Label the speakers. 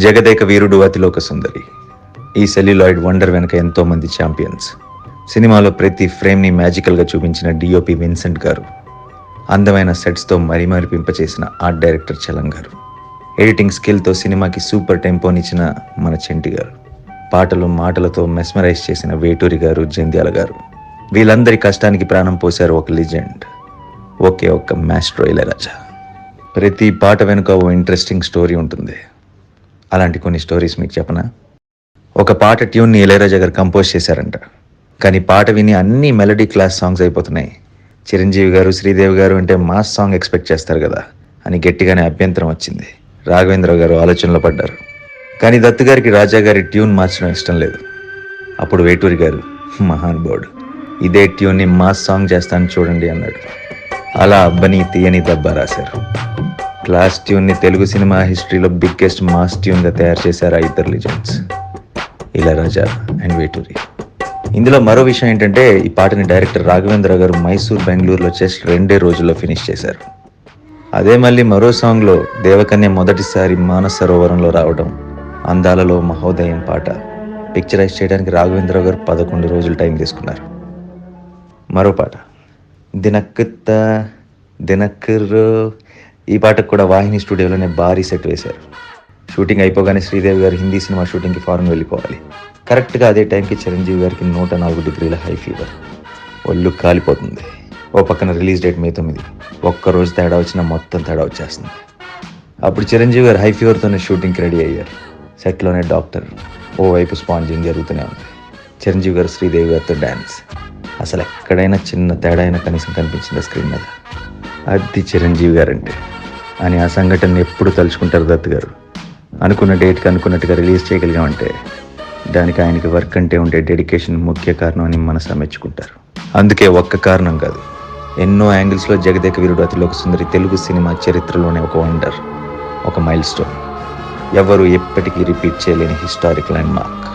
Speaker 1: జగదేక వీరుడు అతిలోక సుందరి. ఈ celluloid wonder వెనక ఎంతో మంది ఛాంపియన్స్. సినిమాలో ప్రతి ఫ్రేమ్ని మ్యాజికల్గా చూపించిన డిఓపి విన్సెంట్ గారు, అందమైన సెట్స్తో మరిపింపచేసిన ఆర్ట్ డైరెక్టర్ చలం గారు, ఎడిటింగ్ స్కిల్తో సినిమాకి సూపర్ టెంపోనిచ్చిన మన చెంటి గారు, పాటలు మాటలతో మెస్మరైజ్ చేసిన వేటూరి గారు, జంధ్యాల గారు, వీళ్ళందరి కష్టానికి ప్రాణం పోశారు ఒక లెజెండ్, ఒకే ఒక్క మాస్ట్రో ఇళయరాజా. ప్రతి పాట వెనుక ఓ ఇంట్రెస్టింగ్ స్టోరీ ఉంటుంది. అలాంటి కొన్ని స్టోరీస్ మీకు చెప్పనా? ఒక పాట ట్యూన్ని ఇళయరాజా గారు కంపోజ్ చేశారంట. కానీ పాట విని అన్ని మెలడీ క్లాస్ సాంగ్స్ అయిపోతున్నాయి. చిరంజీవి గారు, శ్రీదేవి గారు అంటే మాస్ సాంగ్ ఎక్స్పెక్ట్ చేస్తారు కదా అని గట్టిగానే అభ్యంతరం వచ్చింది. రాఘవేంద్ర గారు ఆలోచనలో పడ్డారు. కానీ దత్తు గారికి రాజా గారి ట్యూన్ మార్చడం ఇష్టం లేదు. అప్పుడు వేటూరి గారు, మహానుభావుడు, ఇదే ట్యూన్ని మాస్ సాంగ్ చేస్తాను చూడండి అన్నాడు. అలా అబ్బని తీయని దబ్బా రాశారు. క్లాస్ ట్యూన్ని తెలుగు సినిమా హిస్టరీలో బిగ్గెస్ట్ మాస్ ట్యూన్గా తయారు చేశారు ఆ ఇద్దరు లెజెండ్స్, ఇళయరాజా అండ్ వేటూరి. ఇందులో మరో విషయం ఏంటంటే, ఈ పాటని డైరెక్టర్ రాఘవేంద్ర గారు మైసూర్, బెంగళూరులో జస్ట్ 2 రోజుల్లో ఫినిష్ చేశారు. అదే మళ్ళీ మరో సాంగ్లో దేవకన్య మొదటిసారి మానస సరోవరంలో రావడం, అందాలలో మహోదయం పాట పిక్చరైజ్ చేయడానికి రాఘవేంద్ర గారు 11 రోజులు టైం తీసుకున్నారు. మరో పాట దినక్కుత్త దినక్కుర్రో, ఈ పాటకు కూడా వాహిని స్టూడియోలోనే భారీ సెట్ వేశారు. షూటింగ్ అయిపోగానే శ్రీదేవి గారు హిందీ సినిమా షూటింగ్కి ఫారెన్ వెళ్ళిపోవాలి. కరెక్ట్గా అదే టైంకి చిరంజీవి గారికి 104 డిగ్రీల హై ఫీవర్, ఒళ్ళు కాలిపోతుంది. ఓ పక్కన రిలీజ్ డేట్ May 9, ఒక్కరోజు తేడా వచ్చినా మొత్తం తేడా వచ్చేస్తుంది. అప్పుడు చిరంజీవి గారు హై ఫీవర్తోనే షూటింగ్కి రెడీ అయ్యారు. సెట్లోనే డాక్టర్, ఓవైపు స్పాంజింగ్ జరుగుతూనే ఉంది. చిరంజీవి గారు శ్రీదేవి గారితో డ్యాన్స్. అసలు ఎక్కడైనా చిన్న తేడా అయినా కనీసం కనిపించింది స్క్రీన్ మీద. అది చిరంజీవి గారంటే అని ఆ సంఘటన ఎప్పుడు తలుచుకుంటారు దత్తు గారు. అనుకున్న డేట్కి అనుకున్నట్టుగా రిలీజ్ చేయగలిగామంటే దానికి ఆయనకి వర్క్ అంటే ఉండే డెడికేషన్ ముఖ్య కారణం అని మనసా మెచ్చుకుంటారు. అందుకే ఒక్క కారణం కాదు, ఎన్నో యాంగిల్స్లో జగదేక వీరుడు అతిలోక సుందరి తెలుగు సినిమా చరిత్రలోనే ఒక వండర్, ఒక మైల్ స్టోన్, ఎవరు ఎప్పటికీ రిపీట్ చేయలేని హిస్టారిక్ ల్యాండ్ మార్క్.